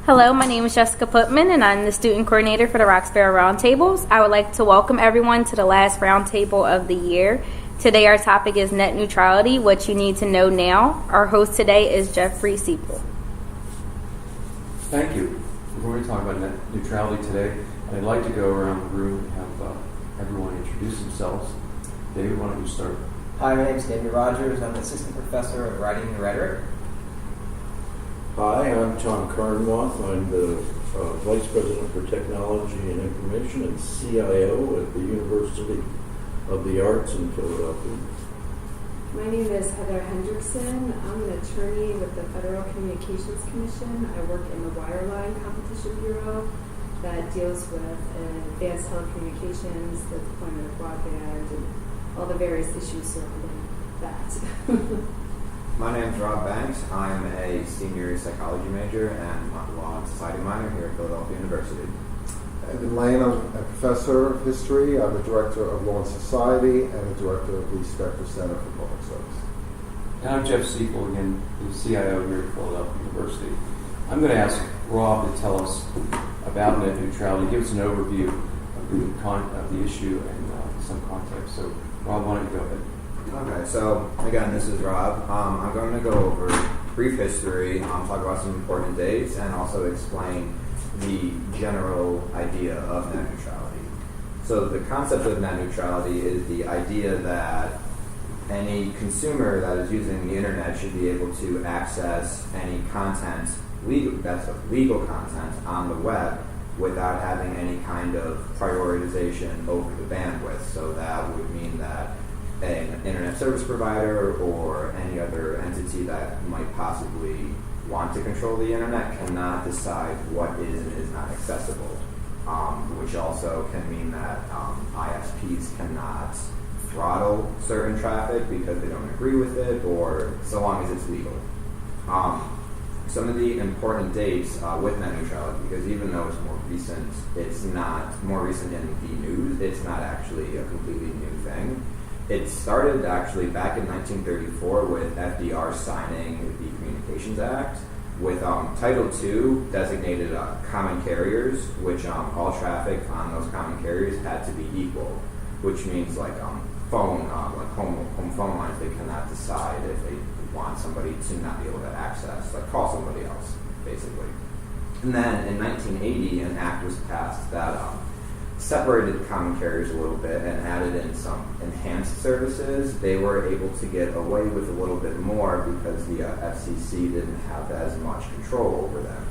Hello, my name is Jessica Putman, and I'm the student coordinator for the Roxboro Roundtables. I would like to welcome everyone to the last roundtable of the year. Today our topic is net neutrality, what you need to know now. Our host today is Jeffrey Cepull. Thank you. We're going to talk about net neutrality today. I'd like to go around the room and have everyone introduce themselves. David, why don't you start? Hi, my name is David Rogers. I'm an assistant professor of writing and rhetoric. Hi, I'm Tom Carnwath. I'm the Vice President for Technology and Information and CIO at the University of the Arts in Philadelphia. My name is Heather Hendrickson. I'm an attorney with the Federal Communications Commission. I work in the Wireline Competition Bureau that deals with advanced telecommunications, the deployment of broadband, and all the various issues surrounding that. My name is Rob Banks. I'm a senior psychology major and law and society minor here at Philadelphia University. And Laine, I'm a professor of history. I'm the director of Law and Society and the director of the Specter Center for Public Service. And I'm Jeff Cepull, again, the CIO here at Philadelphia University. I'm going to ask Rob to tell us about net neutrality, give us an overview of the issue and some context. So, Rob, why don't you go ahead? Okay, so again, this is Rob. I'm going to go over brief history, talk about some important dates, and also explain the general idea of net neutrality. So the concept of net neutrality is the idea that any consumer that is using the internet should be able to access any content, legal content on the web without having any kind of prioritization over the bandwidth. So that would mean that an internet service provider or any other entity that might possibly want to control the internet cannot decide what is and is not accessible, which also can mean that ISPs cannot throttle certain traffic because they don't agree with it, or so long as it's legal. Some of the important dates with net neutrality, because even though it's more recent, it's not more recent in the news, it's not actually a completely new thing. It started actually back in 1934 with FDR signing the Communications Act, with Title II designated common carriers, which all traffic on those common carriers had to be equal, which means like home phone lines, they cannot decide if they want somebody to not be able to access, like call somebody else, basically. And then in 1980, an act was passed that separated the common carriers a little bit and added in some enhanced services. They were able to get away with a little bit more because the F.C.C. didn't have as much control over them.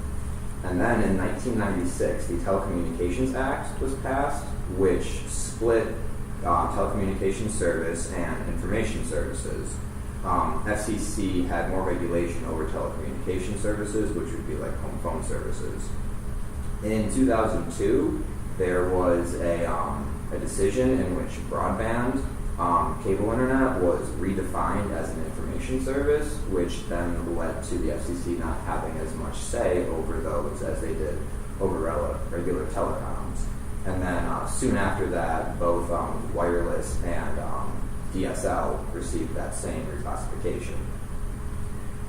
And then in 1996, the Telecommunications Act was passed, which split telecommunications service and information services. F.C.C. had more regulation over telecommunication services, which would be like home phone services. In 2002, there was a decision in which broadband cable internet was redefined as an information service, which then led to the FCC not having as much say over those as they did over regular telecoms. And then soon after that, both wireless and DSL received that same reclassification.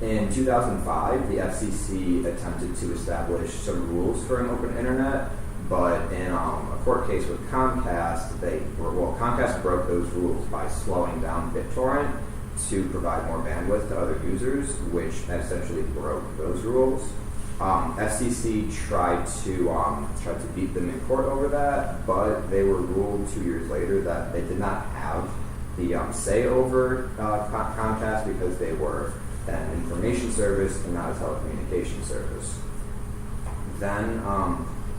In 2005, the FCC attempted to establish some rules for an open internet, but in a court case with Comcast, Comcast broke those rules by slowing down BitTorrent to provide more bandwidth to other users, which essentially broke those rules. FCC tried to beat them in court over that, but they were ruled 2 years later that they did not have the say over Comcast because they were an information service and not a telecommunication service. Then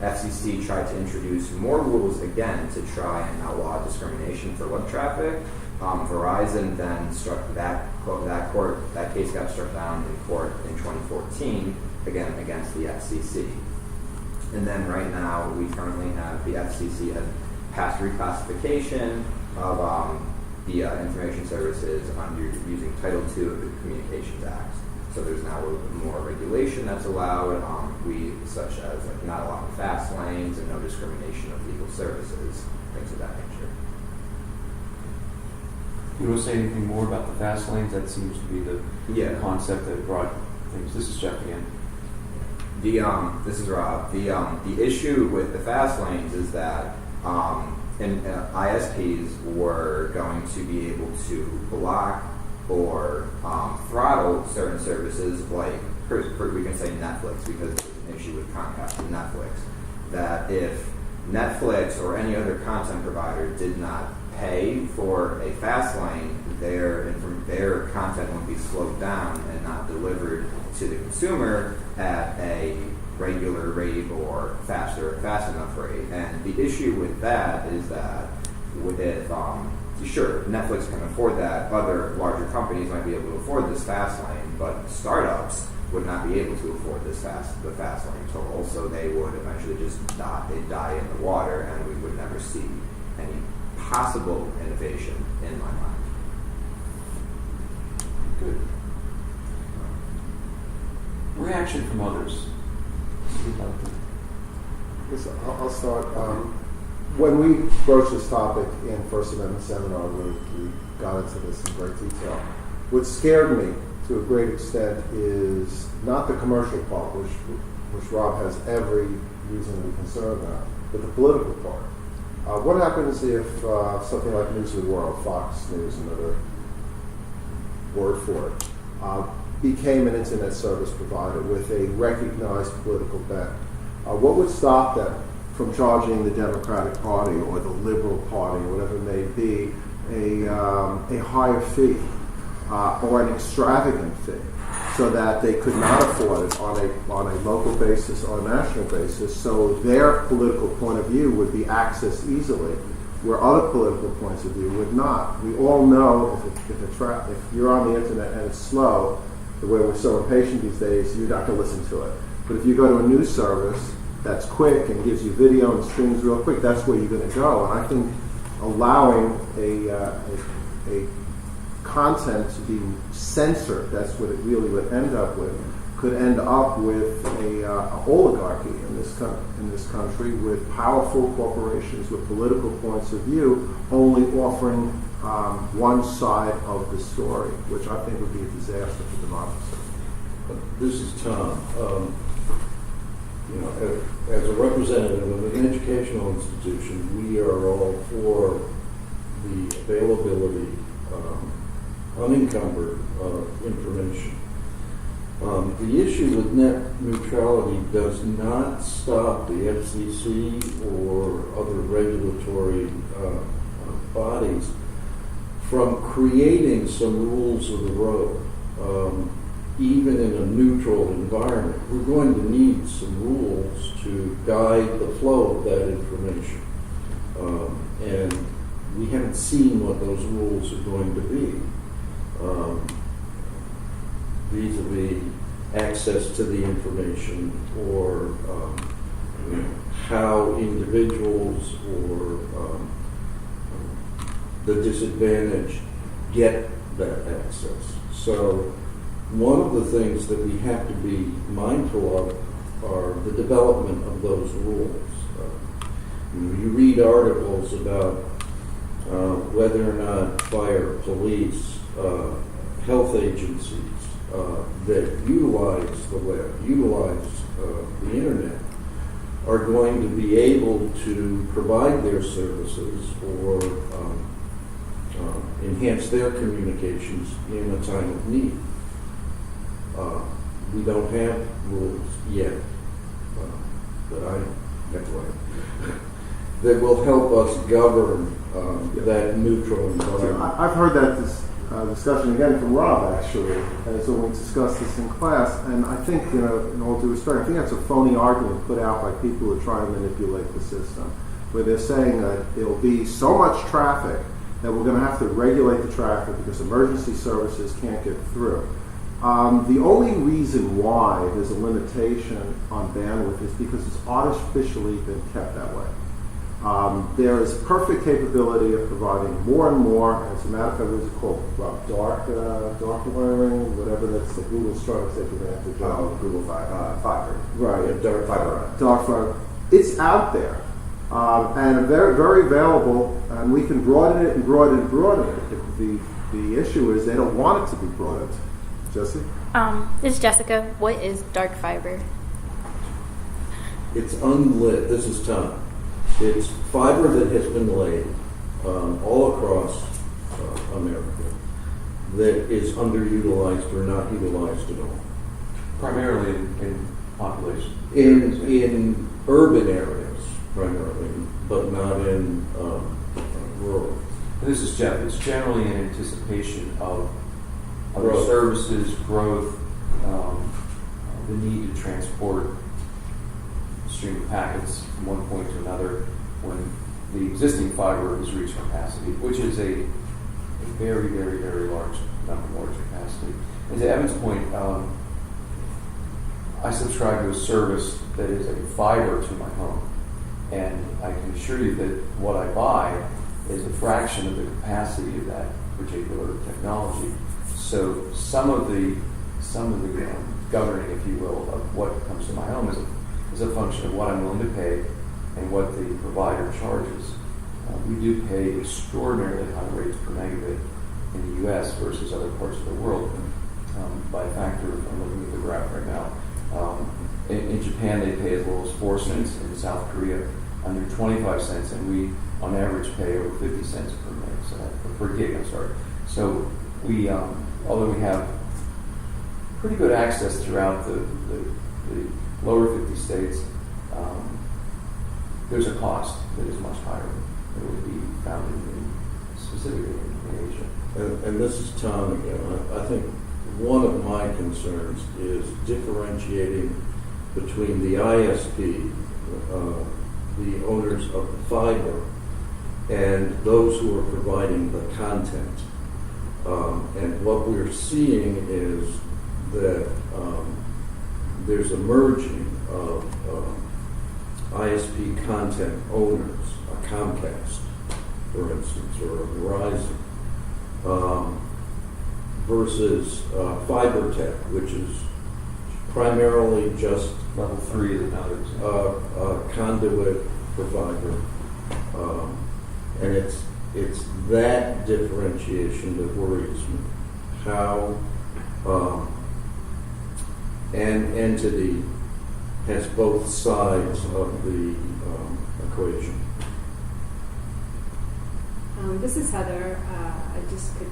FCC tried to introduce more rules again to try and outlaw discrimination for web traffic. Verizon then struck that case got struck down in court in 2014, again against the FCC. And then right now we currently have the FCC has passed reclassification of the information services under using Title II of the Communications Act. So there's now a little bit more regulation that's allowed, such as like not allowing fast lanes and no discrimination of legal services, things of that nature. You want to say anything more about the fast lanes? That seems to be the concept that brought things. This is Jeff again. This is Rob. The issue with the fast lanes is that ISPs were going to be able to block or throttle certain services, like we can say Netflix, because there's an issue with Comcast with Netflix, that if Netflix or any other content provider did not pay for a fast lane, their content would be slowed down and not delivered to the consumer at a regular rate or fast enough rate. And the issue with that is that sure, Netflix can afford that, other larger companies might be able to afford this fast lane, but startups would not be able to afford the fast lane toll, so they would eventually just die in the water, and we would never see any possible innovation in my mind. Good. Reaction from others. Yes, I'll start. When we broached this topic in First Amendment seminar, we got into this in great detail. What scared me to a great extent is not the commercial part, which Rob has every reason to be concerned about, but the political part. What happens if something like News of the World, Fox News, another word for it, became an internet service provider with a recognized political bent? What would stop them from charging the Democratic Party or the Liberal Party, or whatever it may be, a higher fee or an extravagant fee, so that they could not afford it on a local basis or a national basis, so their political point of view would be accessed easily, where other political points of view would not? We all know if you're on the internet and it's slow, the way we're so impatient these days, you're not going to listen to it. But if you go to a news service that's quick and gives you video and streams real quick, that's where you're going to go. And I think allowing a content to be censored, that's what it really would end up with, could end up with a oligarchy in this country, with powerful corporations with political points of view only offering one side of the story, which I think would be a disaster for democracy. This is Tom. As a representative of an educational institution, we are all for the availability, unencumbered information. The issue with net neutrality does not stop the F.C.C. or other regulatory bodies from creating some rules of the road. Even in a neutral environment, we're going to need some rules to guide the flow of that information. And we haven't seen what those rules are going to be. Vis-a-vis access to the information, or how individuals or the disadvantaged get that access. So one of the things that we have to be mindful of are the development of those rules. You read articles about whether or not fire, police, health agencies that utilize the web, utilize the internet, are going to be able to provide their services or enhance their communications in a time of need. We don't have rules yet that I have learned that will help us govern that neutral environment. I've heard that discussion again from Rob, actually, and so we discussed this in class, and I think, in all due respect, I think that's a phony argument put out by people who are trying to manipulate the system, where they're saying that there will be so much traffic that we're going to have to regulate the traffic because emergency services can't get through. The only reason why there's a limitation on bandwidth is because it's artificially been kept that way. There is perfect capability of providing more and more, as a matter of fact, what is it called? Dark wiring, whatever that's the Google's trying to take advantage of. Google Fiber. Right, Dark fiber. Dark fiber. It's out there, and very, very available, and we can broaden it and broaden it and broaden it. The issue is they don't want it to be broadened. Jesse? This is Jessica. What is dark fiber? it's unlit. This is Tom. It's fiber that has been laid all across America that is underutilized or not utilized at all. Primarily in population. In urban areas, primarily, but not in rural. This is Jeff. It's generally in anticipation of other Growth. services, growth, the need to transport stream of packets from one point to another when the existing fiber has reached capacity, which is a very, very, very large capacity. And to Evan's point, I subscribe to a service that is a fiber to my home, and I can assure you that what I buy is a fraction of the capacity of that particular technology. So some of the governing, if you will, of what comes to my home is a function of what I'm willing to pay and what the provider charges. We do pay extraordinarily high rates per megabit in the U.S. versus other parts of the world. By a factor, I'm looking at the graph right now. In Japan, they pay as little as 4 cents. In South Korea, under 25 cents, and we, on average, pay over 50 cents per meg, per gig. I'm sorry. So we, although we have pretty good access throughout the lower 50 states, there's a cost that is much higher than would be found specifically in Asia. And this is Tom again. I think one of my concerns is differentiating between the ISP, the owners of the fiber, and those who are providing the content. And what we're seeing is that there's a merging of ISP content owners, a Comcast, for instance, or a Verizon, versus fiber tech, which is primarily just Level 3 is another example. a conduit provider, and it's that differentiation that worries me. How an entity has both sides of the equation. This is Heather. I just could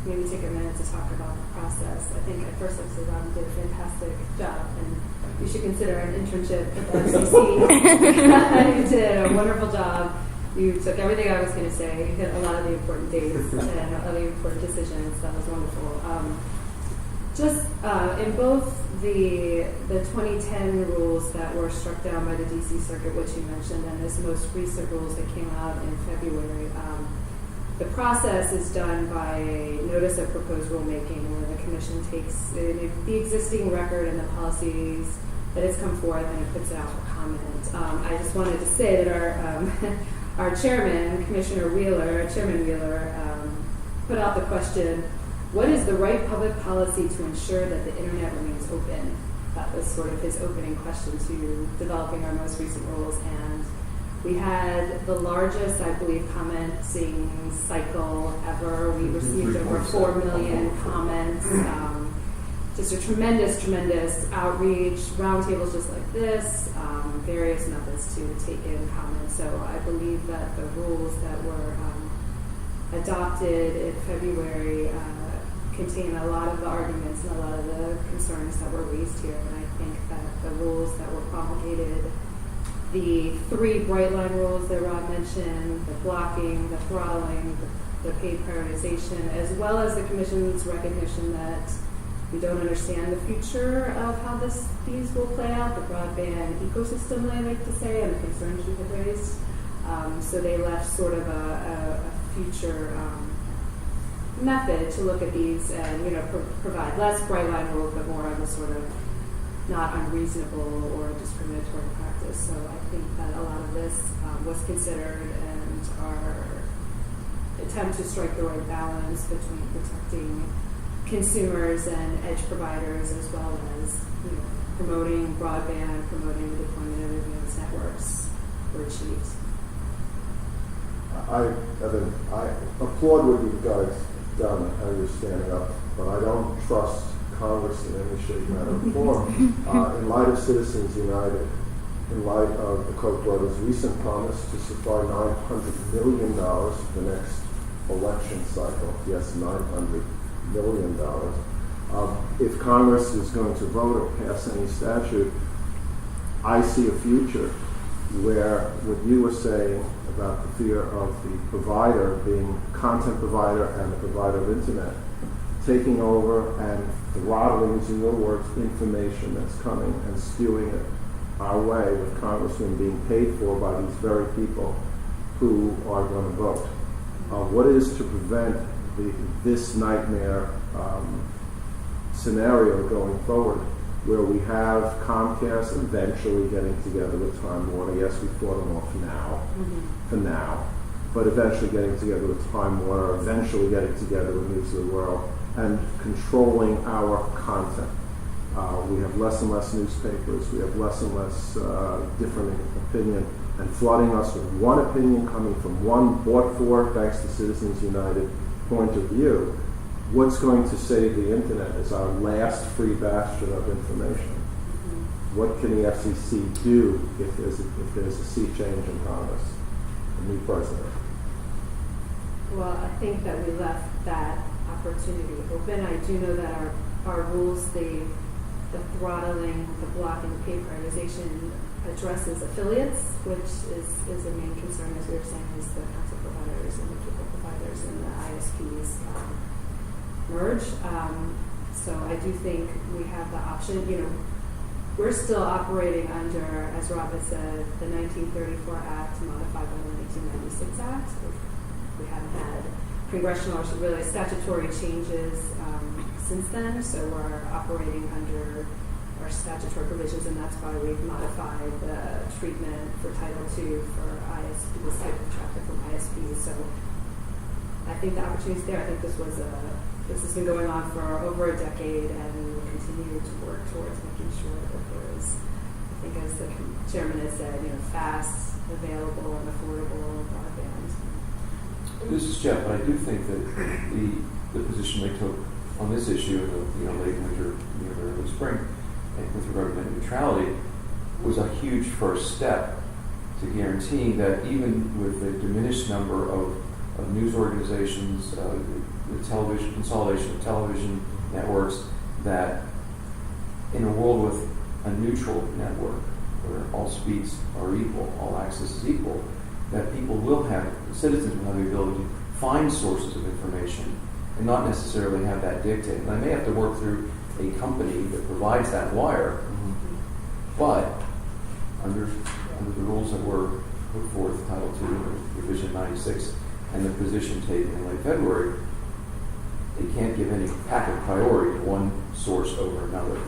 maybe take a minute to talk about the process. I think at first episode Rob did a fantastic job, and you should consider an internship at the F.C.C. You did a wonderful job. You took everything I was going to say. You hit a lot of the important dates and a lot of the important decisions. That was wonderful. Just in both the 2010 rules that were struck down by the D.C. Circuit, which you mentioned, and this most recent rules that came out in February, the process is done by a notice of proposed rulemaking, where the commission takes the existing record and the policies that has come forth and it puts it out for comment. I just wanted to say that our chairman, Chairman Wheeler, put out the question, what is the right public policy to ensure that the internet remains open? That was sort of his opening question to developing our most recent rules, and we had the largest, I believe, commenting cycle ever. We received over 4 million comments. Just a tremendous outreach, roundtables just like this, various methods to take in comments. So I believe that the rules that were adopted in February contain a lot of the arguments and a lot of the concerns that were raised here. And I think that the rules that were promulgated, the 3 bright line rules that Rob mentioned, the blocking, the throttling, the paid prioritization, as well as the Commission's recognition that we don't understand the future of how these will play out, the broadband ecosystem, I like to say, and the concerns we have raised. So they left sort of a future method to look at these and provide less bright line rules, but more of a sort of not unreasonable or discriminatory practice. So I think that a lot of this was considered, and our attempt to strike the right balance between protecting consumers and edge providers, as well as promoting broadband, promoting the deployment of advanced networks, were achieved. Evan, I applaud what you guys done and how you're standing up, but I don't trust Congress in any shape, matter, or form. In light of Citizens United, in light of the Koch brothers' recent promise to supply $900 million for the next election cycle. Yes, $900 million. If Congress is going to vote or pass any statute, I see a future where what you were saying about the fear of the provider being content provider and the provider of internet taking over and throttling, using your words, information that's coming and spewing it our way, with congressmen being paid for by these very people who are going to vote. What is to prevent this nightmare scenario going forward, where we have Comcast eventually getting together with Time Warner? Yes, we fought them off now, for now, but eventually getting together with Time Warner, eventually getting together with News of the World, and controlling our content. We have less and less newspapers, we have less and less different opinion, and flooding us with one opinion coming from one bought for, thanks to Citizens United, point of view. What's going to save the internet is our last free bastion of information. What can the F.C.C. do if there's a sea change in Congress, a new president? Well, I think that we left that opportunity open. I do know that our rules, the throttling, the blocking, the pay prioritization addresses affiliates, which is a main concern, as we were saying, is the content providers and the cable providers and the ISPs merge. So I do think we have the option. We're still operating under, as Rob has said, the 1934 Act modified by the 1996 Act. We haven't had congressional or really statutory changes since then, so we're operating under our statutory provisions, and that's why we've modified the treatment for Title II for ISP, this type of traffic from ISPs. So I think the opportunity is there. I think this has been going on for over a decade, and we will continue to work towards making sure that there is, I think as the chairman has said, fast, available, and affordable broadband. This is Jeff, but I do think that the position they took on this issue in the late winter, early spring, and with regard to net neutrality, was a huge first step to guaranteeing that even with a diminished number of news organizations, the television consolidation of television networks, that in a world with a neutral network where all speeds are equal, all access is equal, that people will have, citizens will have the ability to find sources of information and not necessarily have that dictated. And I may have to work through a company that provides that wire, but under the rules that were put forth, Title II, Revision 96, and the position taken in late February, they can't give any packet priority to one source over another.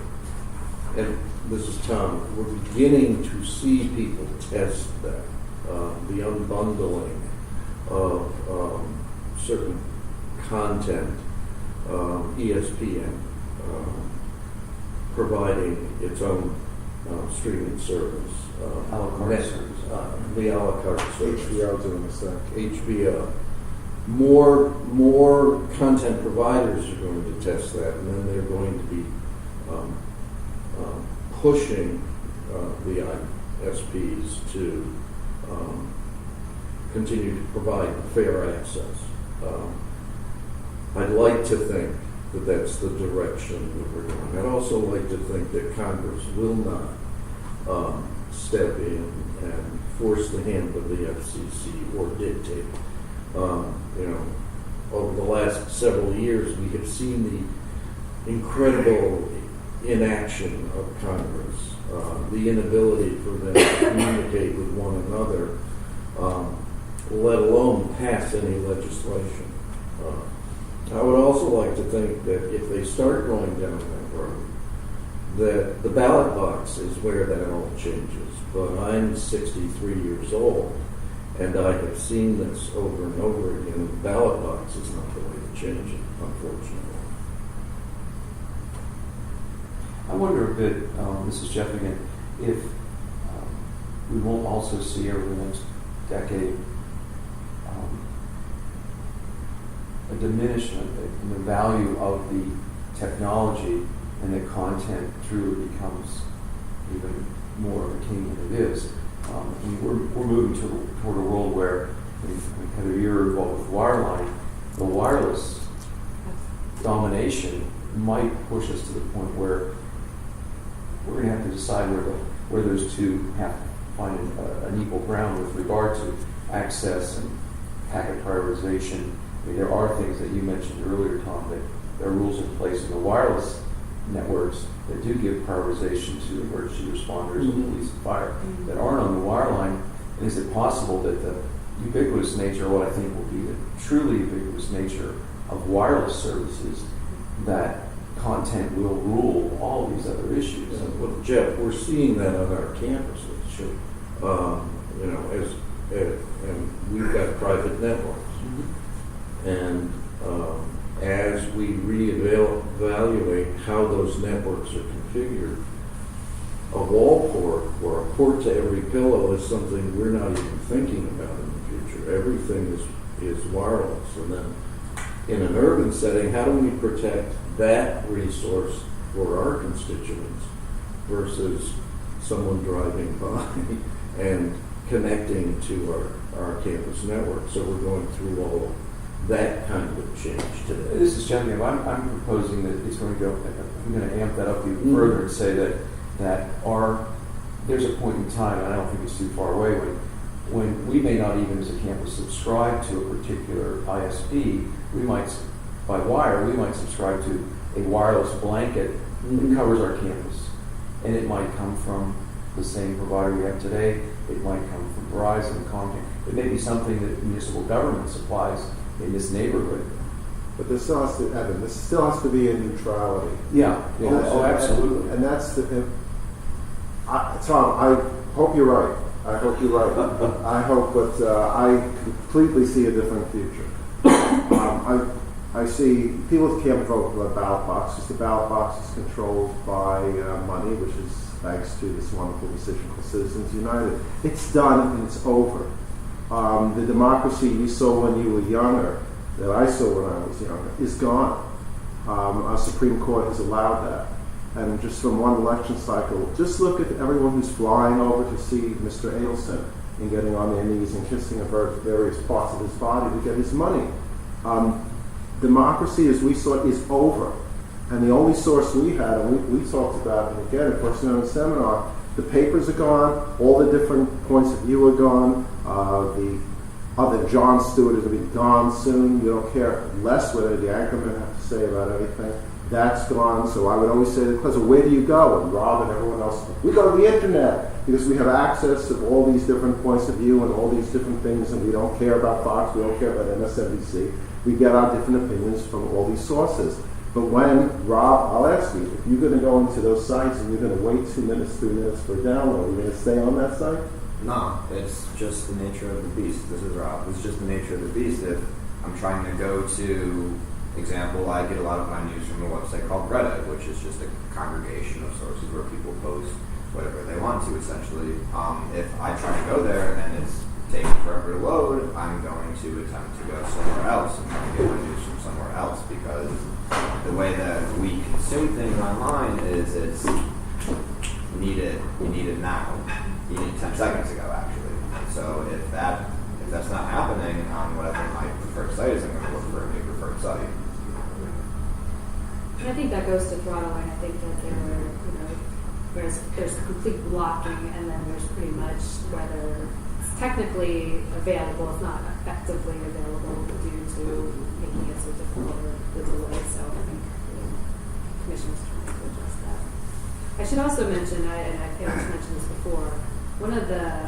And this is Tom. We're beginning to see people test that. The unbundling of certain content, ESPN providing its own streaming service, A la carte service. The a la carte service. HBO doing the same. HBO. More content providers are going to test that, and then they're going to be pushing the ISPs to continue to provide fair access. I'd like to think that that's the direction that we're going. I'd also like to think that Congress will not step in and force the hand of the F.C.C. or dictate. Over the last several years, we have seen the incredible inaction of Congress, the inability for them to communicate with one another, let alone pass any legislation. I would also like to think that if they start going down that road, that the ballot box is where that all changes. But I'm 63 years old, and I have seen this over and over again. The ballot box is not the way to change it, unfortunately. I wonder a bit, this is Jeff again, if we won't also see over the next decade a diminishment in the value of the technology, and that content truly becomes even more of a king than it is. We're moving toward a world where, Heather, you're involved with wireline, the wireless domination might push us to the point where we're going to have to decide where those two have to find an equal ground with regard to access and packet prioritization. I mean, there are things that you mentioned earlier, Tom, that there are rules in place in the wireless networks that do give prioritization to emergency responders and police and fire that aren't on the wireline. And is it possible that the ubiquitous nature, what I think will be the truly ubiquitous nature of wireless services, that content will rule all of these other issues? Well, Jeff, we're seeing that on our campuses. Sure. And we've got private networks. And as we reevaluate how those networks are configured, a wall port or a port to every pillow is something we're not even thinking about in the future. Everything is wireless. And then in an urban setting, how do we protect that resource for our constituents versus someone driving by and connecting to our campus network? So we're going through all of that kind of change today. This is John. I'm proposing that it's going to go. I'm going to amp that up even further and say that there's a point in time, and I don't think it's too far away, when we may not even as a campus subscribe to a particular ISP. We might, by wire, we might subscribe to a wireless blanket that covers our campus, and it might come from the same provider we have today. It might come from Verizon, Comcast. It may be something that municipal government supplies in this neighborhood. But this still has to, Evan, this still has to be a neutrality. Yeah. Oh, absolutely. And that's the. Tom, I hope you're right. I hope you're right. I hope, but I completely see a different future. I see people can't vote for a ballot box because the ballot box is controlled by money, which is thanks to this wonderful decision called Citizens United. It's done and it's over. The democracy you saw when you were younger, that I saw when I was younger, is gone. Our Supreme Court has allowed that. And just from one election cycle, just look at everyone who's flying over to see Mr. Adelson and getting on their knees and kissing various parts of his body to get his money. Democracy, as we saw it, is over. And the only source we had, and we talked about it again at First Amendment Seminar, the papers are gone, all the different points of view are gone, the other Jon Stewart is going to be gone soon. You don't care less whether the anchormen have to say about anything. That's gone. So I would always say to the class, where do you go? And Rob and everyone else, we go to the internet because we have access to all these different points of view and all these different things, and we don't care about Fox, we don't care about MSNBC. We get our different opinions from all these sources. But when, Rob, I'll ask you, if you're going to go into those sites and you're going to wait 2 minutes, 3 minutes for a download, you're going to stay on that site? No, it's just the nature of the beast. This is Rob. It's just the nature of the beast. If I'm trying to go to, example, I get a lot of my news from a website called Reddit, which is just a congregation of sources where people post whatever they want to, essentially. If I try to go there and it's taking forever to load, I'm going to attempt to go somewhere else and try to get my news from somewhere else, because the way that we consume things online is it's you need it now. You need 10 seconds ago, actually. So if that's not happening on whatever my preferred site is, I'm going to look for a new preferred site. And I think that goes to throttling. I think that there's complete blocking, and then there's pretty much whether it's technically available, if not effectively available, due to making it so difficult or the delay. So I think the Commission's trying to address that. I should also mention, and I failed to mention this before, one of the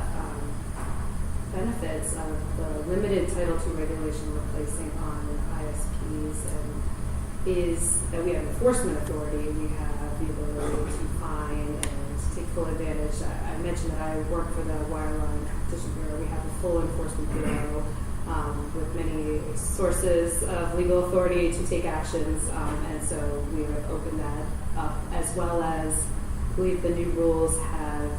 benefits of the limited Title II regulation we're placing on ISPs is that we have enforcement authority. We have the ability to fine and take full advantage. I mentioned that I work for the Wireline Competition Bureau. We have a full enforcement bureau with many sources of legal authority to take actions, and so we have opened that up, as well as I believe the new rules have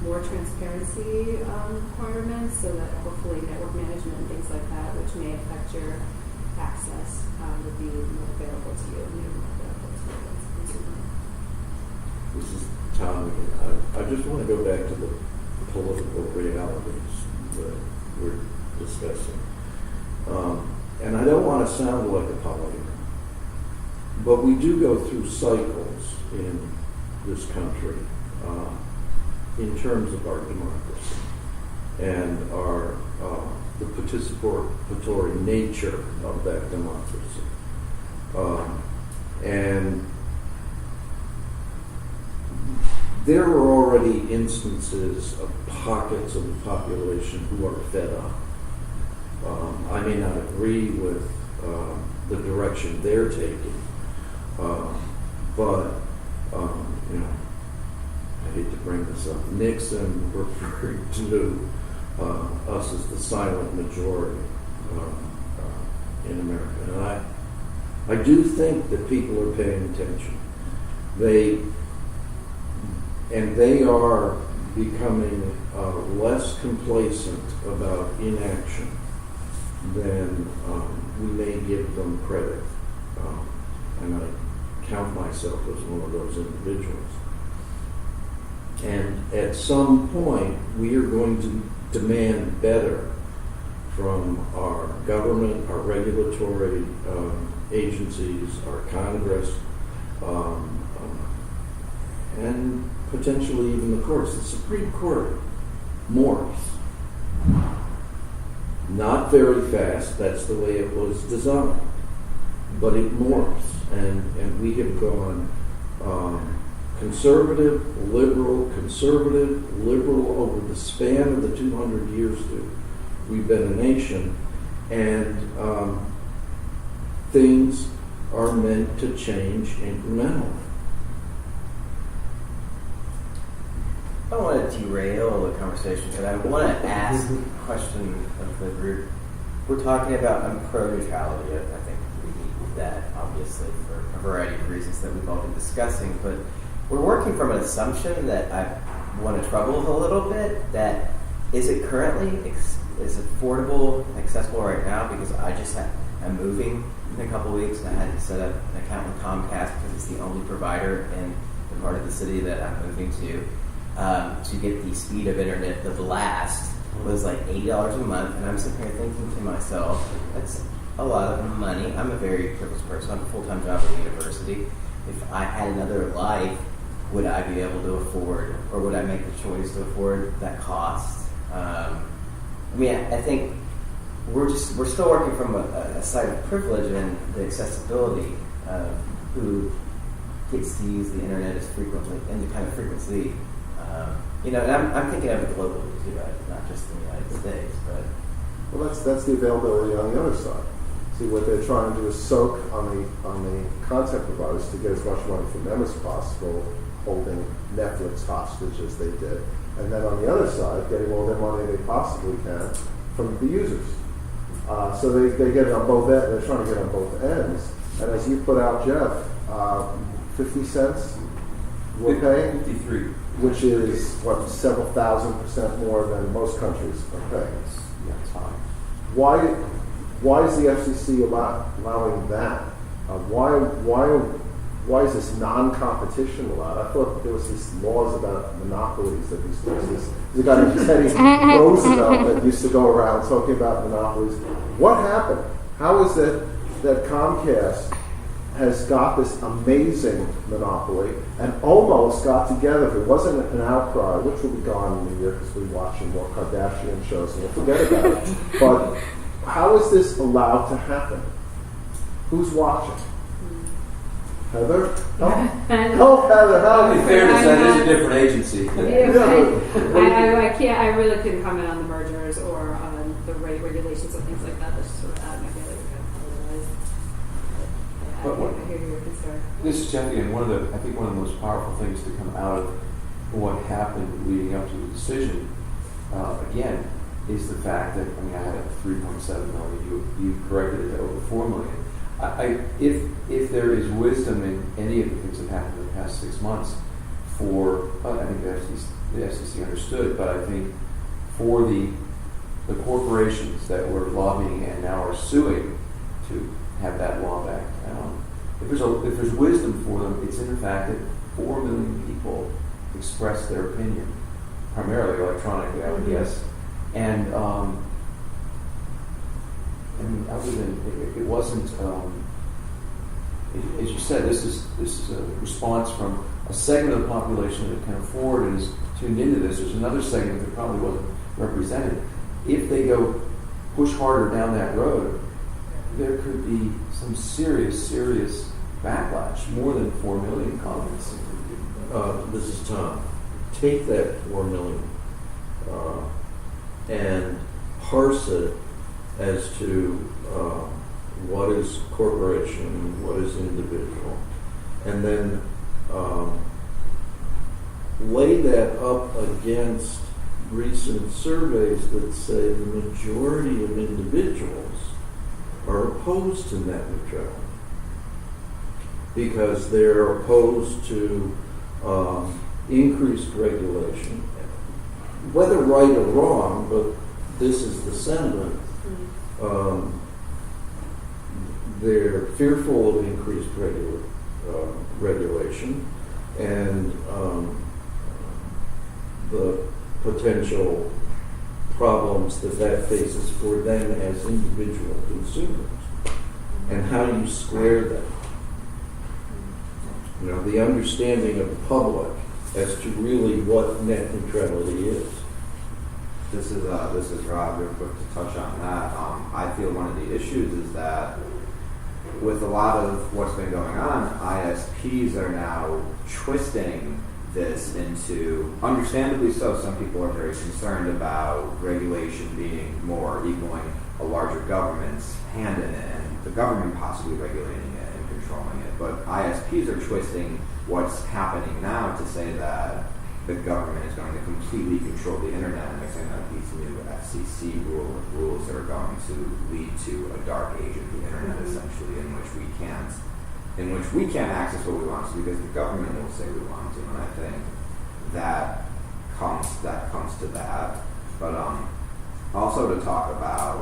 more transparency requirements, so that hopefully network management and things like that, which may affect your access, would be more available to you and more available to you as a consumer. This is Tommy. I just want to go back to the political realities that we're discussing. And I don't want to sound like a politician, but we do go through cycles in this country in terms of our democracy and our the participatory nature of that democracy. And there are already instances of pockets of the population who are fed up. I may not agree with the direction they're taking, but you know, I hate to bring this up. Nixon referred to us as the silent majority in America, and I do think that people are paying attention. They are becoming less complacent about inaction than we may give them credit. And I count myself as one of those individuals. And at some point, we are going to demand better from our government, our regulatory agencies, our Congress, and potentially even the courts. The Supreme Court morphs. Not very fast, that's the way it was designed. But it morphs, and we have gone conservative, liberal over the span of the 200 years that we've been a nation, and things are meant to change incrementally. I don't want to derail the conversation, but I want to ask a question of the group. We're talking about pro-neutrality. I think we need that, obviously, for a variety of reasons that we've all been discussing. But we're working from an assumption that I want to trouble a little bit, that is it currently is affordable, accessible right now? Because I'm moving in a couple of weeks, and I had to set up an account with Comcast because it's the only provider in the part of the city that I'm moving to get the speed of internet. The blast was like $80 a month, and I'm sitting here thinking to myself, that's a lot of money. I'm a very privileged person. I have a full-time job at the university. If I had another life, would I be able to afford, or would I make the choice to afford that cost? I think we're still working from a side of privilege and the accessibility of who gets to use the internet as frequently and the kind of frequency. And I'm thinking of it globally too, not just in the United States. But well, that's the availability on the other side. See, what they're trying to do is soak on the content providers to get as much money from them as possible, holding Netflix hostage as they did, and then on the other side, getting all the money they possibly can from the users. So they get it on both ends. They're trying to get on both ends. And as you put out, Jeff, 50 cents we're paying, 53, which is several $1,000% more than most countries are paying. Yeah, it's fine. Why is the FCC allowing that? Why is this non-competition allowed? I thought there was these laws about monopolies that used to exist. There's a guy named Teddy Roosevelt that used to go around talking about monopolies. What happened? How is it that Comcast has got this amazing monopoly and almost got together? If it wasn't an outcry, which will be gone in a year because we're watching more Kardashian shows and we'll forget about it. But how is this allowed to happen? Who's watching? Heather? Help, Heather, help. In fairness, that is a different agency. I really couldn't comment on the mergers or on the regulations and things like that. That's just sort of out of my daily I hear your concern. This is Jeff again. I think one of the most powerful things to come out of what happened leading up to the decision, again, is the fact that, I had a 3.7 million. You corrected it to over 4 million. If there is wisdom in any of the things that happened in the past 6 months, I think the FCC understood, but I think for the corporations that were lobbying and now are suing to have that law back down, if there's wisdom for them, it's in the fact that 4 million people express their opinion, primarily electronically, I would guess. And I mean, other than it wasn't, as you said, this is a response from a segment of the population that can afford and is tuned into this. There's another segment that probably wasn't represented. If they go push harder down that road, there could be some serious backlash. More than 4 million comments. This is Tom. Take that 4 million and parse it as to what is corporation, what is individual, and then lay that up against recent surveys that say the majority of individuals are opposed to net neutrality because they're opposed to increased regulation, whether right or wrong, but this is the sentiment. They're fearful of increased regulation and the potential problems that faces for them as individual consumers. And how do you square that? You know, the understanding of the public as to really what net neutrality is. This is Rob. Real quick to touch on that. I feel one of the issues is that with a lot of what's been going on, ISPs are now twisting this into, understandably so, some people are very concerned about regulation being more equaling a larger government's hand in it, and the government possibly regulating it and controlling it. But ISPs are twisting what's happening now to say that the government is going to completely control the internet, and they're saying that these new F.C.C. rules are going to lead to a dark age of the internet, essentially, in which we can't access what we want to because the government will say we want to, and I think that comes to that. But also to talk about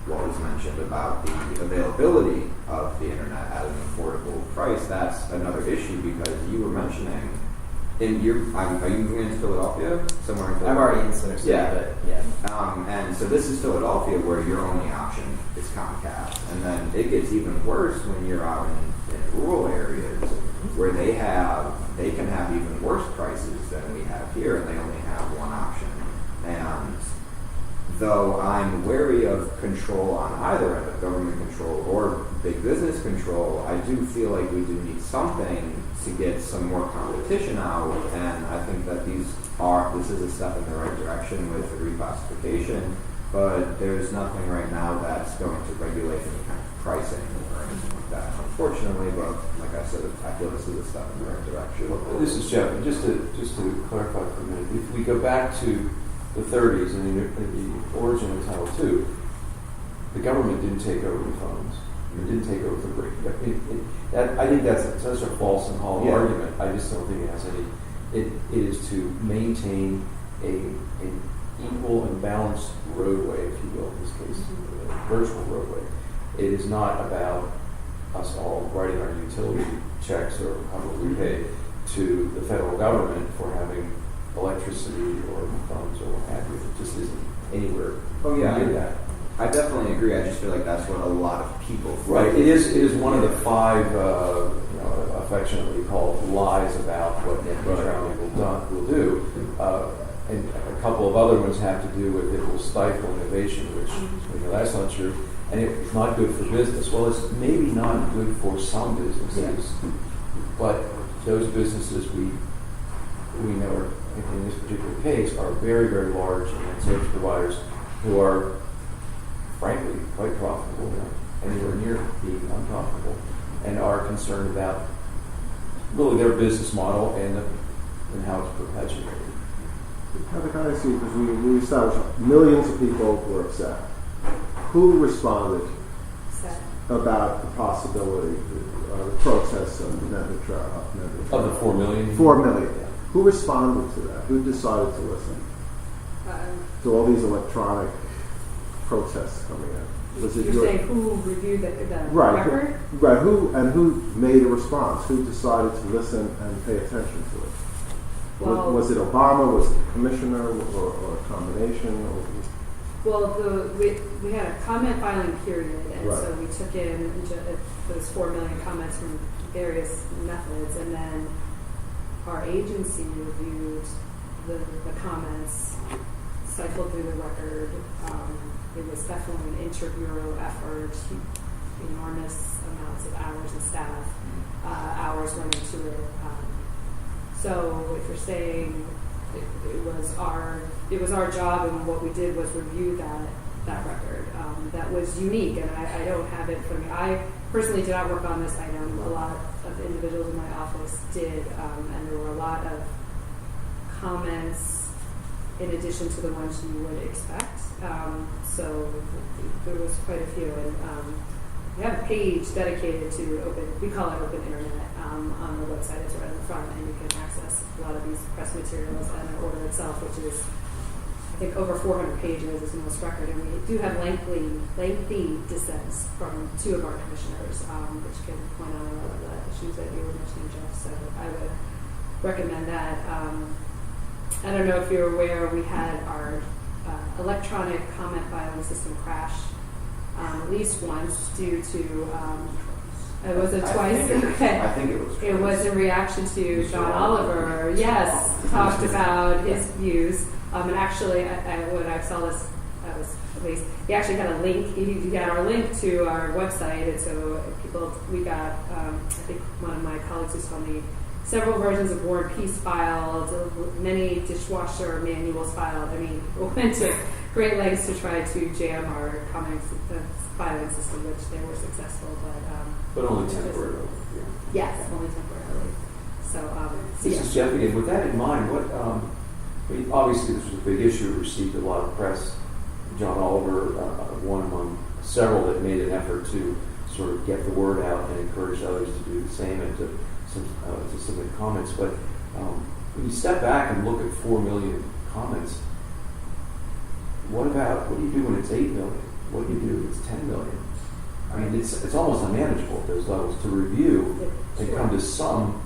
what was mentioned about the availability of the internet at an affordable price, that's another issue because you were mentioning. Are you moving into Philadelphia? Somewhere in Philadelphia? I'm already in Center City, but yeah. And so this is Philadelphia where your only option is Comcast. And then it gets even worse when you're out in rural areas where they can have even worse prices than we have here, and they only have one option. And though I'm wary of control on either end, of government control or big business control, I do feel like we do need something to get some more competition out, and I think that this is a step in the right direction with the reclassification, but there's nothing right now that's going to regulate any kind of pricing or anything like that, unfortunately, but like I said, I feel this is a step in the right direction. Well, this is Jeff, and just to clarify for a minute, if we go back to the 30s and the origin of Title II, the government didn't take over the phones. It didn't take over the break. I think that's such a false and hollow argument. I just don't think it has any. It is to maintain an equal and balanced roadway, if you will, in this case, a virtual roadway. It is not about us all writing our utility checks or however we pay to the federal government for having electricity or phones or what have you. It just isn't anywhere near that. I definitely agree. I just feel like that's what a lot of people feel. Right. It is one of the 5, affectionately called lies about what net neutrality will do. And a couple of other ones have to do with it will stifle innovation, which that's not true. And it's not good for business. Well, it's maybe not good for some businesses, but those businesses we know in this particular case are very, very large internet service providers who are frankly quite profitable, anywhere near being unprofitable, and are concerned about really their business model and how it's perpetuated. How can I see, because we established millions of people were upset. Who responded about the possibility, the protests of net neutrality? Of the 4 million? 4 million. Yeah. Who responded to that? Who decided to listen to all these electronic protests coming out? Was it You're saying who reviewed the right? record? Right. Who made a response? Who decided to listen and pay attention to it? Well- Was it Obama? Was it the commissioner, or a combination? Or, Well, we had a comment filing period, and Right. so we took in those 4 million comments from various methods, and then our agency reviewed the comments, cycled through the record. It was definitely an inter-bureau effort, enormous amounts of hours and staff, hours went into it. So if you're saying it was our job, and what we did was review that record. That was unique, and I don't have it for me. I personally did not work on this item. A lot of the individuals in my office did, and there were a lot of comments in addition to the ones you would expect. So there was quite a few, and we have a page dedicated to open. We call it Open Internet on the website. It's right on the front, and you can access a lot of these press materials and the order itself, which is, I think, over 400 pages is the most record, and we do have lengthy dissents from 2 of our commissioners, which can point out a lot of the issues that you were mentioning, Jeff. So I would recommend that. I don't know if you're aware, we had our electronic comment filing system crash at least once due to it was twice. I think it was. It was in reaction to John Oliver. Yes, talked about his views. And actually, when I saw this, I was amazed. He actually had a link. He had our link to our website, and so we got. I think one of my colleagues was telling me several versions of War and Peace filed, many dishwasher manuals filed. I mean, we went to great lengths to try to jam our comment filing system, which they were successful, But only temporarily. yes, only temporarily. So, This yeah. is Jeff again. With that in mind, what obviously this was a big issue. It received a lot of press. John Oliver, one among several that made an effort to sort of get the word out and encourage others to do the same and to submit comments. But when you step back and look at 4 million comments, what do you do when it's 8 million? What do you do if it's 10 million? I mean, it's almost unmanageable at those levels to review and come to some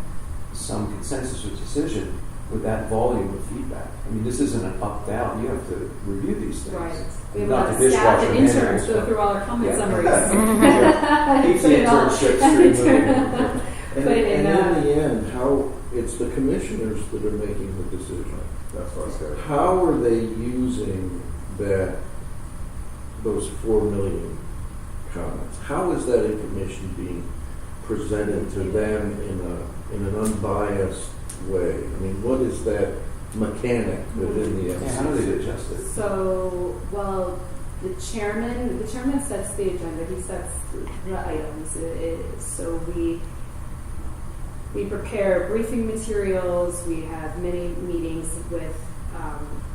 consensus or decision with that volume of feedback. I mean, this isn't an up-down. You have to review these things. Right. We have a Not lot the of staff dishwasher and interns manuals, go but- through all our comment Yeah. summaries. Keep the internships streamlined. And, But in, and in the end, how it's the commissioners that are making the decision. that's what I said. How are they using those 4 million comments? How is that information being presented to them in an unbiased way? I mean, what is that mechanic within the Yeah, how do they adjust it? So, well, the chairman sets the agenda. He sets the items. So we prepare briefing materials. We have many meetings with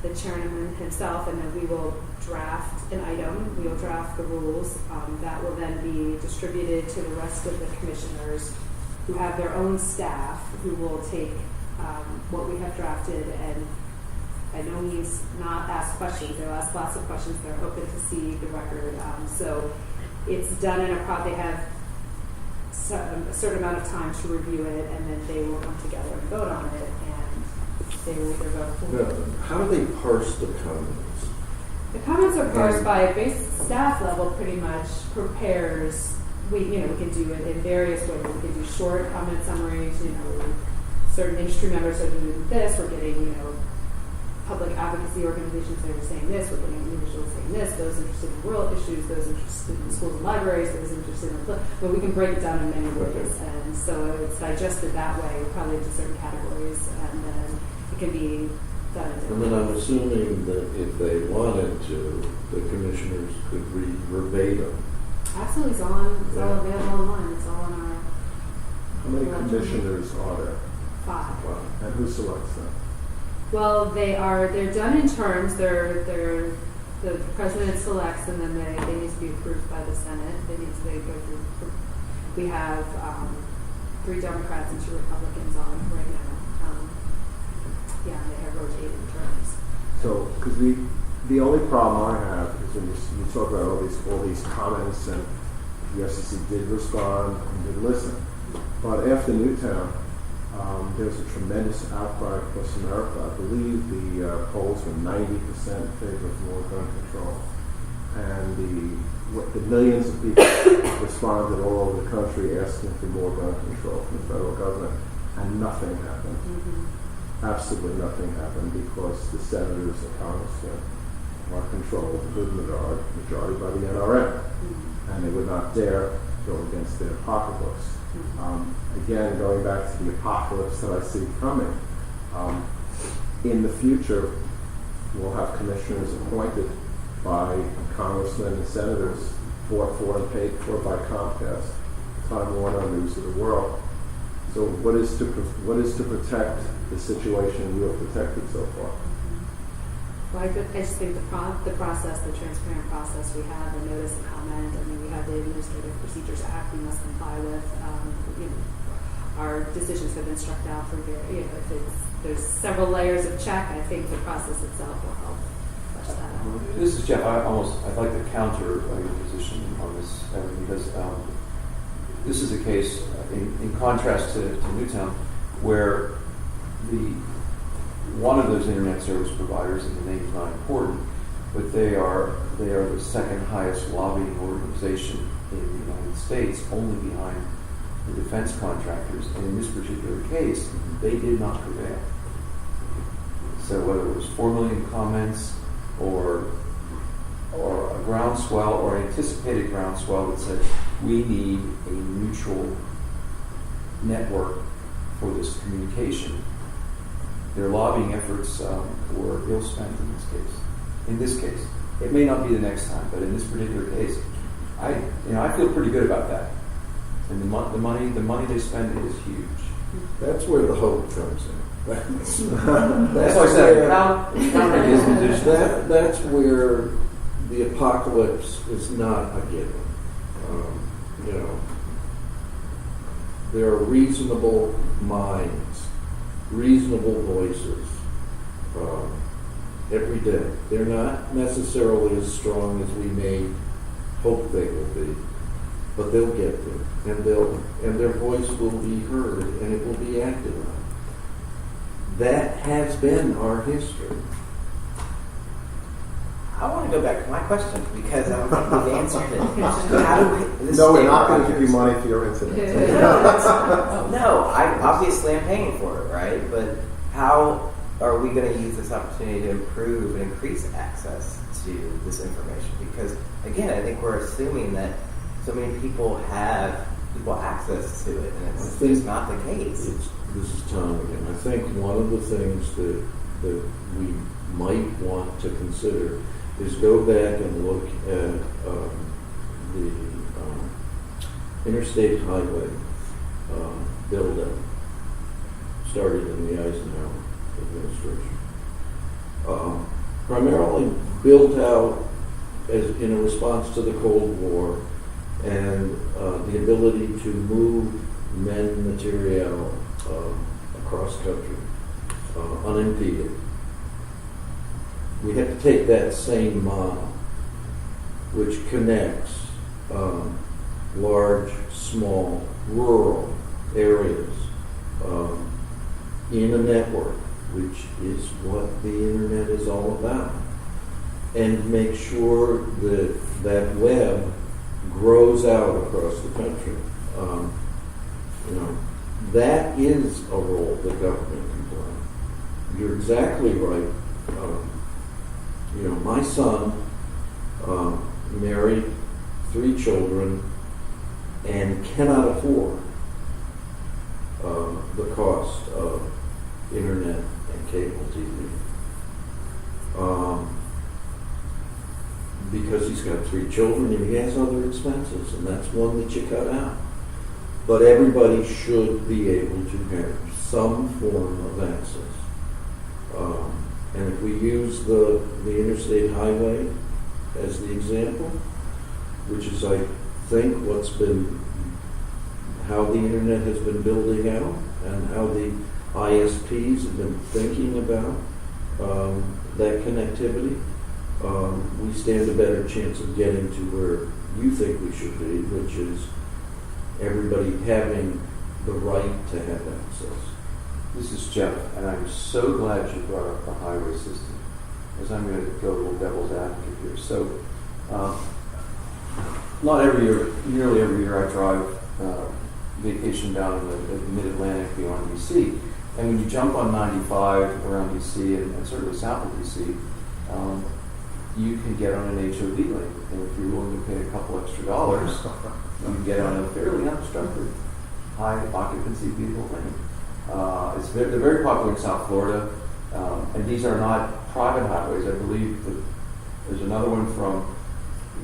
the chairman himself, and then we will draft an item. We will draft the rules. That will then be distributed to the rest of the commissioners, who have their own staff, who will take what we have drafted and by no means not ask questions. They'll ask lots of questions. They're open to see the record. So it's done in they have a certain amount of time to review it, and then they will come together and vote on it, and they will either vote for it. Now, how do they parse the comments? The comments are parsed by base staff level. Pretty much prepares. We can do it in various ways. We can do short comment summaries. Certain industry members are doing this. We're getting public advocacy organizations that are saying this. We're getting individuals saying this. Those interested in rural issues. Those interested in schools and libraries. Those interested in but we can break it down in many ways, and so it's digested that way. Probably into certain categories, and then it can be done in And different then I'm ways. assuming that if they wanted to, the commissioners could read verbatim. Absolutely, it's all available online. It's all on our How many commissioners are there? 5. Wow. And who selects them? Well, they're done in terms. The president selects, and then they need to be approved by the Senate. They go through. We have 3 Democrats and 2 Republicans on right now. They have rotating terms. So, because the only problem I have is when you talk about all these comments, and the F.C.C. did respond and did listen, but after Newtown, There's a tremendous outcry across America. I believe the polls were 90% in favor of more gun control. And the millions of people responded all over the country asking for more gun control from the federal government, and nothing happened. Mm-hmm. Absolutely nothing happened because the senators and congressmen are controlled with a good majority by the NRA, Mm-hmm. and they would not dare go against their pocketbooks. Mm-hmm. Again, going back to the apocalypse that I see coming, in the future, we'll have commissioners appointed by congressmen and senators, fought for and paid for by Comcast, Time Warner, News of the World. So what is to protect the situation you have protected so far? Well, I just think the process, the transparent process we have, the notice and comment. I mean, we have the Administrative Procedures Act we must comply with. Our decisions have been struck down for if there's several layers of check. I think the process itself will help flesh that out. This is Jeff. I'd like to counter your position on this, Evan, because this is a case, in contrast to Newtown, where one of those internet service providers, and the name's not important, but they are the second highest lobbying organization in the United States, only behind the defense contractors. And in this particular case, they did not prevail. So whether it was 4 million comments or a groundswell or anticipated groundswell that said we need a neutral network for this communication, their lobbying efforts were ill spent in this case. In this case, it may not be the next time, but in this particular case, I feel pretty good about that. And the money they spend is huge. That's where the hope comes in. That's why I said that's where the apocalypse is not a given. There are reasonable minds, reasonable voices every day. They're not necessarily as strong as we may hope they will be, but they'll get there, and their voice will be heard, and it will be acted on. That has been our history. I want to go back to my question because I don't think we've answered it. How do we, No, we're not going to give you money for your internet. No, obviously I'm paying for it, right? But how are we going to use this opportunity to improve and increase access to this information? Because again, I think we're assuming that so many people have equal access to it, and it's just not the case. This is Tom again. I think one of the things that we might want to consider is go back and look at the interstate highway build-up started in the Eisenhower administration. Primarily built out as in a response to the Cold War and the ability to move men and material across country unimpeded. We have to take that same model, which connects large, small, rural areas in a network, which is what the internet is all about, and make sure that that web grows out across the country. That is a role that government can play. You're exactly right. My son married 3 children and cannot afford the cost of internet and cable TV because he's got 3 children and he has other expenses, and that's one that you cut out. But everybody should be able to have some form of access. And if we use the interstate highway as the example, which is, I think, how the internet has been building out and how the ISPs have been thinking about that connectivity, we stand a better chance of getting to where you think we should be, which is everybody having the right to have access. This is Jeff, and I'm so glad you brought up the highway system, because I'm going to go a little devil's advocate here. So, not every year, nearly every year, I drive vacation down in the mid-Atlantic beyond DC. And when you jump on 95 around DC and certainly south of DC, you can get on an HOV lane. And if you're willing to pay a couple extra dollars, you can get on a fairly unobstructed, high occupancy vehicle lane. They're very popular in South Florida, and these are not private highways. I believe that there's another one from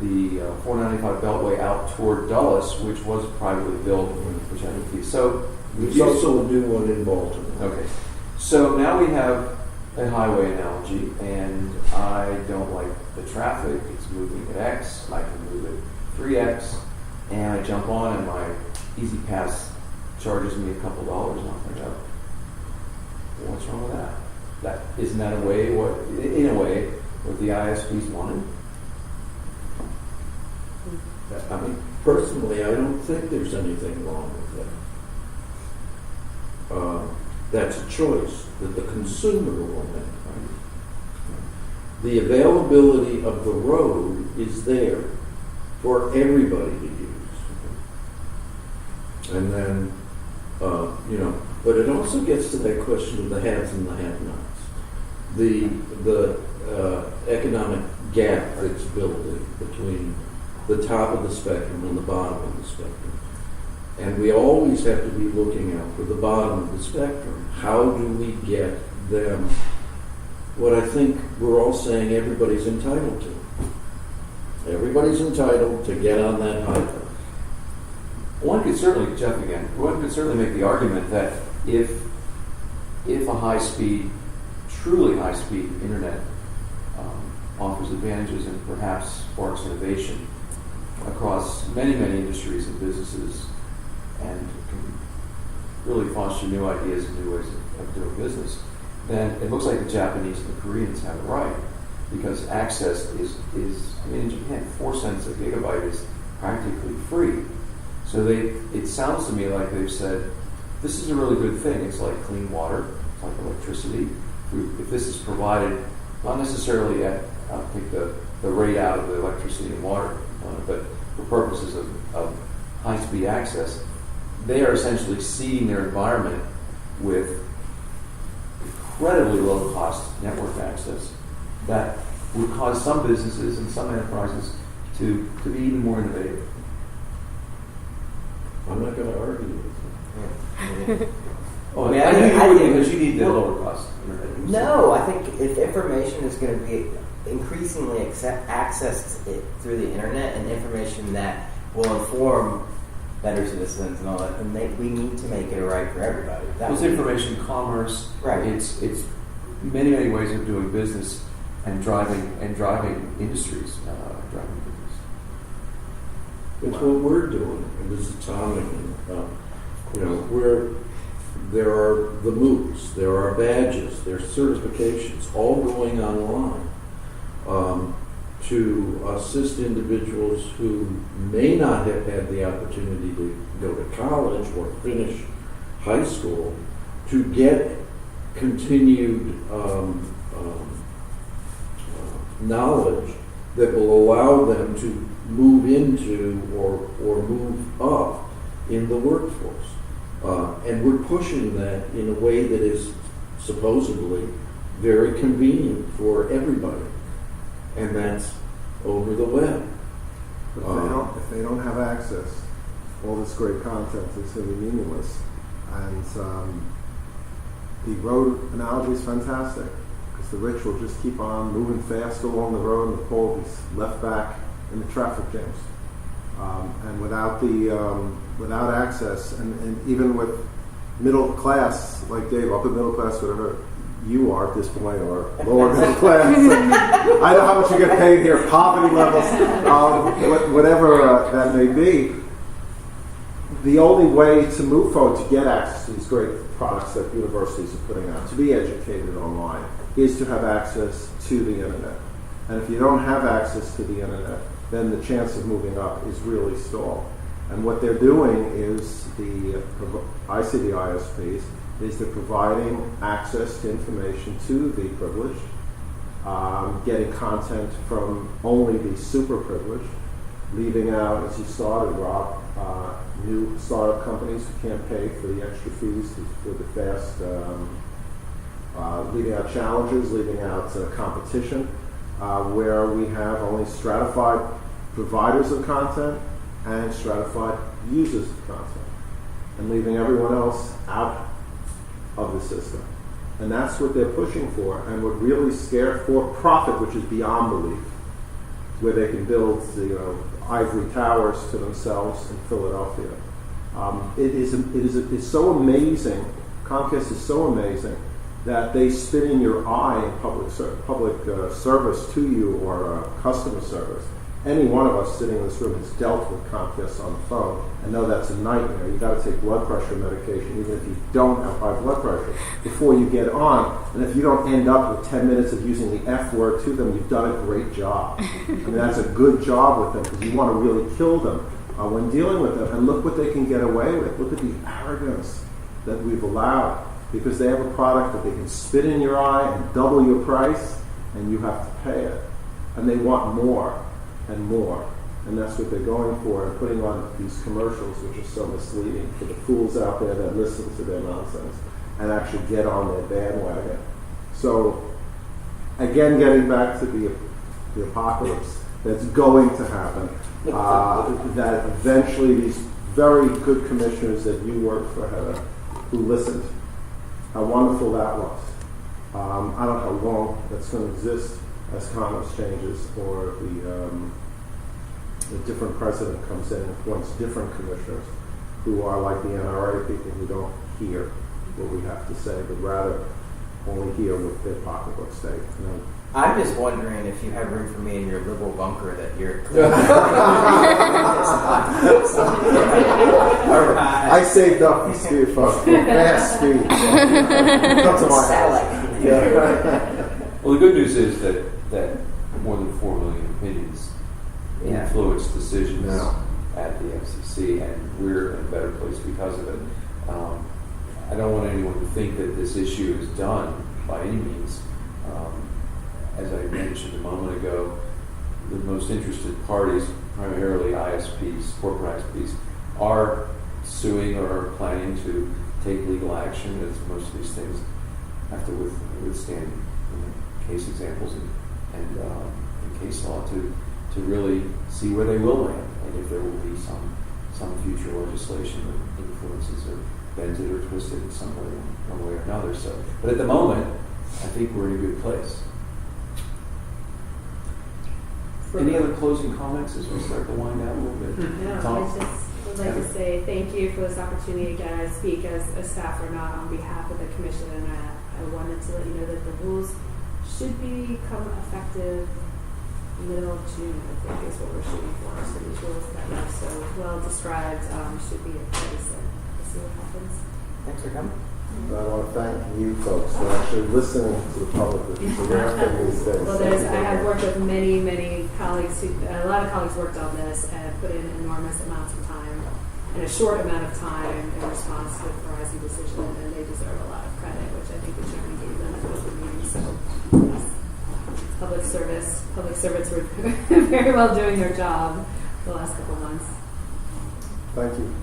the 495 Beltway out toward Dulles, which was privately built, which I think is so. There's also a new one in Baltimore. Okay, so now we have a highway analogy, and I don't like the traffic. It's moving at X. I can move at 3X, and I jump on, and my Easy Pass charges me a couple dollars, and I'm like, oh, what's wrong with that? Isn't that in a way what the ISPs wanted? I mean, personally, I don't think there's anything wrong with that. That's a choice that the consumer will make. Right? The availability of the road is there for everybody to use. And then, but it also gets to that question of the haves and the have-nots. The economic gap that's building between the top of the spectrum and the bottom of the spectrum. And we always have to be looking out for the bottom of the spectrum. How do we get them what I think we're all saying everybody's entitled to? Everybody's entitled to get on that highway. One could certainly make the argument that if a high-speed, truly high-speed internet offers advantages and perhaps sparks innovation across many, many industries and businesses, and can really foster new ideas and new ways of doing business, then it looks like the Japanese and the Koreans have it right, because access is in Japan, 4 cents a gigabyte is practically free. So it sounds to me like they've said, this is a really good thing. It's like clean water, it's like electricity. If this is provided, not necessarily at, I'll take the rate out of the electricity and water, but for purposes of high-speed access, they are essentially seeding their environment with incredibly low-cost network access that would cause some businesses and some enterprises to be even more innovative. I'm not going to argue with you. Oh, I think you would, because you need the lower cost. No, I think if information is going to be increasingly accessed through the internet, and information that will inform better citizens and all that, and we need to make it right for everybody. It's information commerce. Right. It's many, many ways of doing business and driving industries. It's what we're doing, and this is Tom where there are the MOOCs, there are badges, there are certifications, all going online to assist individuals who may not have had the opportunity to go to college or finish high school to get continued knowledge that will allow them to move into or move up in the workforce. And we're pushing that in a way that is supposedly very convenient for everybody. And that's over the web. But if they don't have access, all this great content is going to be meaningless. And the road analogy is fantastic, because the rich will just keep on moving fast along the road, and the poor will be left back in the traffic jams. And without access, and even with middle class, like Dave, upper middle class, whatever you are at this point, or lower middle class, I know how much you get paid here, poverty levels, whatever that may be. The only way to move forward, to get access to these great products that universities are putting out, to be educated online, is to have access to the internet. And if you don't have access to the internet, then the chance of moving up is really stalled. And what they're doing is I see the ISPs is they're providing access to information to the privileged, getting content from only the super privileged, leaving out, as you started, Rob, new startup companies who can't pay for the extra fees for the fast, leaving out challenges, leaving out competition, where we have only stratified providers of content and stratified users of content, and leaving everyone else out of the system. And that's what they're pushing for, and what really scares for profit, which is beyond belief, where they can build ivory towers to themselves in Philadelphia. It's so amazing. Comcast is so amazing that they spit in your eye in public service to you, or customer service. Any one of us sitting in this room has dealt with Comcast on the phone and know that's a nightmare. You've got to take blood pressure medication, even if you don't have high blood pressure, before you get on. And if you don't end up with 10 minutes of using the F word to them, you've done a great job. I mean, that's a good job with them, because you want to really kill them when dealing with them. And look what they can get away with. Look at the arrogance that we've allowed, because they have a product that they can spit in your eye and double your price, and you have to pay it. And they want more and more, and that's what they're going for, and putting on these commercials which are so misleading for the fools out there that listen to their nonsense and actually get on their bandwagon. So, again, getting back to the apocalypse that's going to happen, that eventually these very good commissioners that you work for, Heather, who listened, how wonderful that was. I don't know how long that's going to exist as Congress changes, or the different president comes in and appoints different commissioners who are like the NRA people, who don't hear what we have to say, but rather only hear what their pocketbooks say. I'm just wondering if you have room for me in your liberal bunker that you're. I saved up for speed for fast speed. Come to my house. Well, the good news is that more than 4 million opinions influence decisions at the F.C.C, and we're in a better place because of it. I don't want anyone to think that this issue is done by any means. As I mentioned a moment ago, the most interested parties, primarily ISPs, corporate ISPs, are suing or are planning to take legal action, as most of these things have to withstand case examples and case law to really see where they will land, and if there will be some future legislation that influences or bends it or twists it in some way, one way or another. So, but at the moment, I think we're in a good place. Any other closing comments as we start to wind down a little bit? No, Tom? I just would like to say thank you for this opportunity. Again, I speak as a staffer, not on behalf of the commission, and I wanted to let you know that the rules should become effective middle of June, I think is what we're shooting for. So these rules that are so well described should be in place, and we'll see what happens. Thanks for coming. I want to thank you folks for actually listening to the public, which is a rare thing these days. Well, I have worked with many colleagues a lot of colleagues worked on this and put in enormous amounts of time in a short amount of time in response to the Verizon decision, and they deserve a lot of credit, which I think the chairman gave them at the open meeting. So, yes, public servants were very well doing their job the last couple of months. Thank you.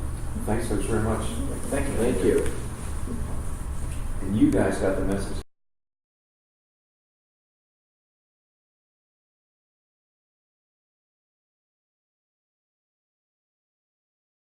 Thanks folks very much. Thank you. And you guys got the message